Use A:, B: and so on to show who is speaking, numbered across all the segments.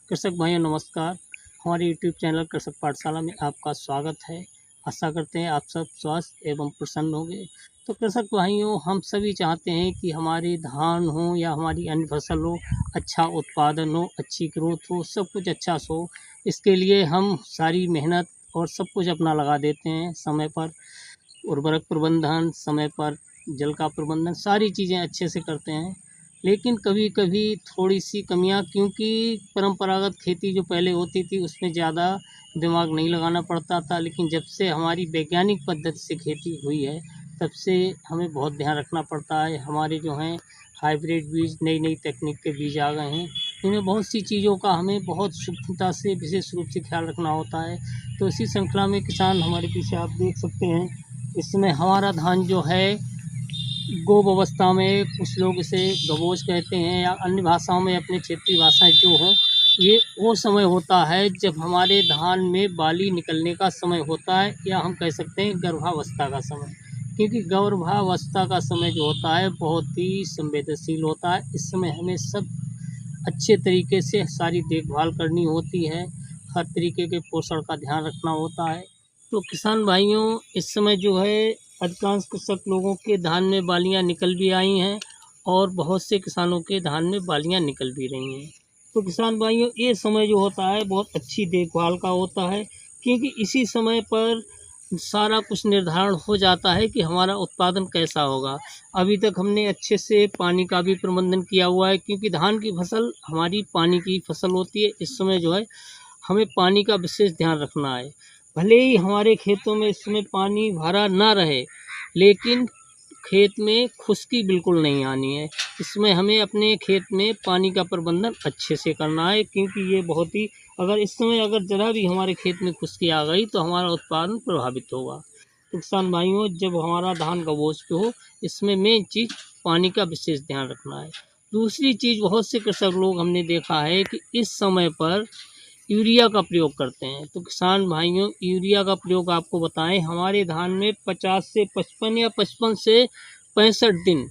A: कृषक भाइयों नमस्कार। हमारे यूट्यूब चैनल कृषक पाठशाला में आपका स्वागत है। आशा करते हैं आप सब स्वस्थ एवं प्रसन्न होंगे। तो कृषक भाइयों, हम सभी चाहते हैं कि हमारे धान हो या हमारी अन्य फसल हो, अच्छा उत्पादन हो, अच्छी ग्रोथ हो, सब कुछ अच्छा हो। इसके लिए हम सारी मेहनत और सब कुछ अपना लगा देते हैं। समय पर उर्वरक प्रबंधन, समय पर जल का प्रबंधन, सारी चीज़ें अच्छे से करते हैं। लेकिन कभी कभी थोड़ी सी कमियां, क्योंकि परंपरागत खेती जो पहले होती थी उसमें ज़्यादा दिमाग नहीं लगाना पड़ता था, लेकिन जब से हमारी वैज्ञानिक पद्धति से खेती हुई है तब से हमें बहुत ध्यान रखना पड़ता है। हमारे जो हैं हाइब्रिड बीज, नई नई तकनीक के बीज आ गए हैं, इनमें बहुत सी चीज़ों का हमें बहुत सूक्ष्मता से विशेष रूप से ख्याल रखना होता है। तो इसी श्रृंखला में किसान हमारे पीछे आप देख सकते हैं, इस समय हमारा धान जो है गोब अवस्था में, कुछ लोग इसे गबोज कहते हैं या अन्य भाषाओं में अपनी क्षेत्रीय भाषाएं जो हों, ये वो समय होता है जब हमारे धान में बाली निकलने का समय होता है, या हम कह सकते हैं गर्भावस्था का समय। क्योंकि गर्भावस्था का समय जो होता है बहुत ही संवेदनशील होता है। इस समय हमें सब अच्छे तरीके से सारी देखभाल करनी होती है, हर तरीके के पोषण का ध्यान रखना होता है। तो किसान भाइयों, इस समय जो है अधिकांश कृषक लोगों के धान में बालियां निकल भी आई हैं और बहुत से किसानों के धान में बालियां निकल भी रही हैं। तो किसान भाइयों, ये समय जो होता है बहुत अच्छी देखभाल का होता है, क्योंकि इसी समय पर सारा कुछ निर्धारण हो जाता है कि हमारा उत्पादन कैसा होगा। अभी तक हमने अच्छे से पानी का भी प्रबंधन किया हुआ है, क्योंकि धान की फसल हमारी पानी की फसल होती है। इस समय जो है हमें पानी का विशेष ध्यान रखना है। भले ही हमारे खेतों में इस समय पानी भरा ना रहे, लेकिन खेत में खुश्की बिल्कुल नहीं आनी है। इसमें हमें अपने खेत में पानी का प्रबंधन अच्छे से करना है, क्योंकि ये बहुत ही, अगर इस समय अगर ज़रा भी हमारे खेत में खुश्की आ गई तो हमारा उत्पादन प्रभावित होगा। तो किसान भाइयों, जब हमारा धान गबोच पे हो, इसमें मेन चीज़ पानी का विशेष ध्यान रखना है। दूसरी चीज़, बहुत से कृषक लोग हमने देखा है कि इस समय पर यूरिया का प्रयोग करते हैं। तो किसान भाइयों, यूरिया का प्रयोग आपको बताएं, हमारे धान में 50 से 55 या 55 से 65 दिन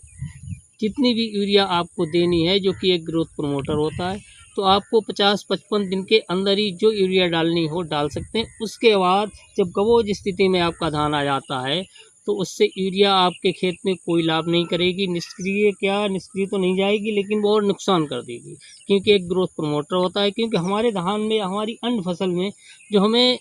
A: जितनी भी यूरिया आपको देनी है, जो कि एक ग्रोथ प्रमोटर होता है, तो आपको 50-55 दिन के अंदर ही जो यूरिया डालनी हो डाल सकते हैं। उसके बाद जब गबोज स्थिति में आपका धान आ जाता है तो उससे यूरिया आपके खेत में कोई लाभ नहीं करेगी। निष्क्रिय तो नहीं जाएगी, लेकिन वो और नुकसान कर देगी, क्योंकि एक ग्रोथ प्रमोटर होता है। क्योंकि हमारे धान में, हमारी अन्य फसल में जो हमें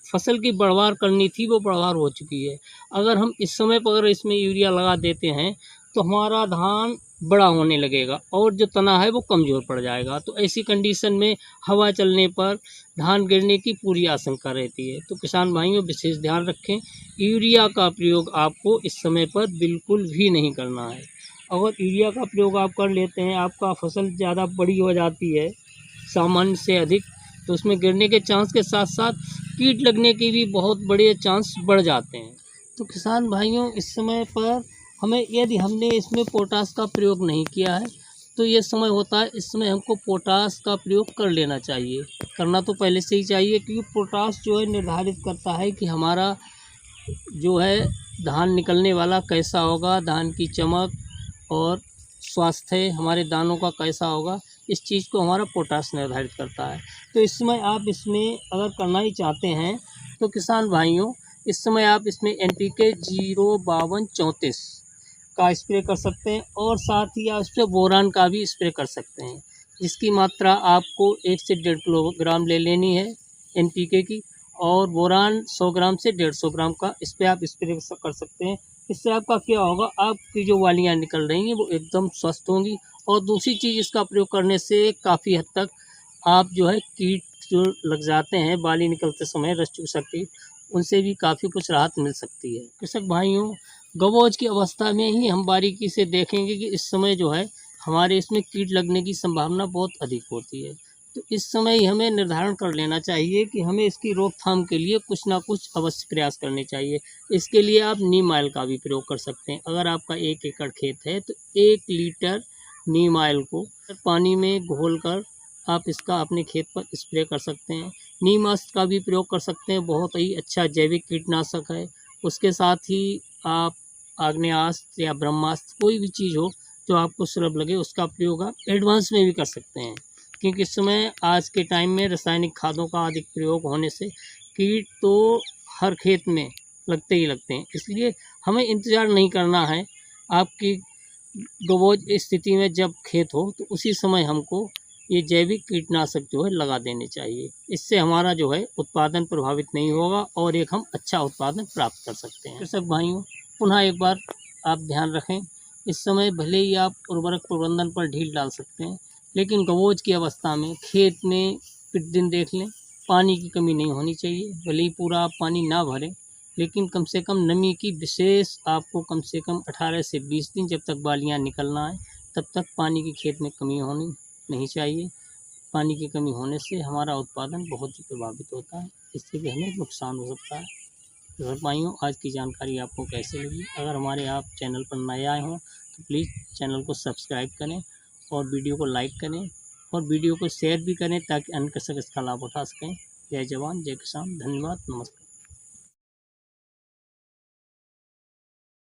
A: फसल की बढ़वार करनी थी वो बढ़वार हो चुकी है। अगर हम इस समय पर अगर इसमें यूरिया लगा देते हैं तो हमारा धान बड़ा होने लगेगा और जो तना है वो कमज़ोर पड़ जाएगा। तो ऐसी कंडीशन में हवा चलने पर धान गिरने की पूरी आशंका रहती है। तो किसान भाइयों, विशेष ध्यान रखें, यूरिया का प्रयोग आपको इस समय पर बिल्कुल भी नहीं करना है। अगर यूरिया का प्रयोग आप कर लेते हैं, आपका फसल ज़्यादा बड़ी हो जाती है सामान्य से अधिक, तो उसमें गिरने के चांस के साथ साथ कीट लगने के भी बहुत बड़े चांस बढ़ जाते हैं। तो किसान भाइयों, इस समय पर हमें, यदि हमने इसमें पोटास का प्रयोग नहीं किया है तो ये समय होता है, इस समय हमको पोटास का प्रयोग कर लेना चाहिए। करना तो पहले से ही चाहिए, क्योंकि पोटास जो है निर्धारित करता है कि हमारा जो है धान निकलने वाला कैसा होगा, धान की चमक और स्वास्थ्य हमारे दानों का कैसा होगा, इस चीज़ को हमारा पोटास निर्धारित करता है। तो इस समय आप इसमें अगर करना ही चाहते हैं तो किसान भाइयों, इस समय आप इसमें NPK 05234 का स्प्रे कर सकते हैं, और साथ ही आप इस पर बोरान का भी स्प्रे कर सकते हैं, जिसकी मात्रा आपको 1 से 1.5 किलोग्राम ले लेनी है NPK की, और बोरान 100 ग्राम से 150 ग्राम का इस पर आप स्प्रे कर सकते हैं। इससे आपका क्या होगा, आपकी जो वालियाँ निकल रही हैं वो एकदम स्वस्थ होंगी। और दूसरी चीज़, इसका प्रयोग करने से काफ़ी हद तक आप जो है कीट जो लग जाते हैं बाली निकलते समय, रस चूसक कीट, उनसे भी काफ़ी कुछ राहत मिल सकती है। कृषक भाइयों, गबोज की अवस्था में ही हम बारीकी से देखेंगे कि इस समय जो है हमारे इसमें कीट लगने की संभावना बहुत अधिक होती है। तो इस समय ही हमें निर्धारण कर लेना चाहिए कि हमें इसकी रोकथाम के लिए कुछ ना कुछ अवश्य प्रयास करने चाहिए। इसके लिए आप नीम ऑयल का भी प्रयोग कर सकते हैं। अगर आपका 1 एकड़ खेत है तो 1 लीटर नीम ऑयल को पानी में घोलकर आप इसका अपने खेत पर स्प्रे कर सकते हैं। नीम अस्त का भी प्रयोग कर सकते हैं, बहुत ही अच्छा जैविक कीटनाशक है। उसके साथ ही आप आग्नेयास्त्र या ब्रह्मास्त्र, कोई भी चीज़ हो जो आपको सुलभ लगे, उसका प्रयोग आप एडवांस में भी कर सकते हैं। क्योंकि इस समय आज के टाइम में रासायनिक खादों का अधिक प्रयोग होने से कीट तो हर खेत में लगते ही लगते हैं। इसलिए हमें इंतज़ार नहीं करना है आपकी गबोज स्थिति में जब खेत हो तो उसी समय हमको ये जैविक कीटनाशक जो है लगा देने चाहिए। इससे हमारा जो है उत्पादन प्रभावित नहीं होगा और एक हम अच्छा उत्पादन प्राप्त कर सकते हैं। कृषक भाइयों, पुनः एक बार आप ध्यान रखें, इस समय भले ही आप उर्वरक प्रबंधन पर ढील डाल सकते हैं, लेकिन गबोज की अवस्था में खेत में प्रतिदिन देख लें, पानी की कमी नहीं होनी चाहिए। भले ही पूरा आप पानी ना भरें, लेकिन कम से कम नमी की विशेष आपको कम से कम 18 से 20 दिन जब तक बालियाँ निकलना है तब तक पानी की खेत में कमी होनी नहीं चाहिए। पानी की कमी होने से हमारा उत्पादन बहुत ही प्रभावित होता है, इससे भी हमें नुकसान हो सकता है। तो भाइयों, आज की जानकारी आपको कैसे लगी? अगर हमारे आप चैनल पर नए आए हों तो प्लीज़ चैनल को सब्सक्राइब करें और वीडियो को लाइक करें और वीडियो को शेयर भी करें ताकि अन्य कृषक इसका लाभ उठा सकें। जय जवान, जय किसान, धन्यवाद, नमस्कार।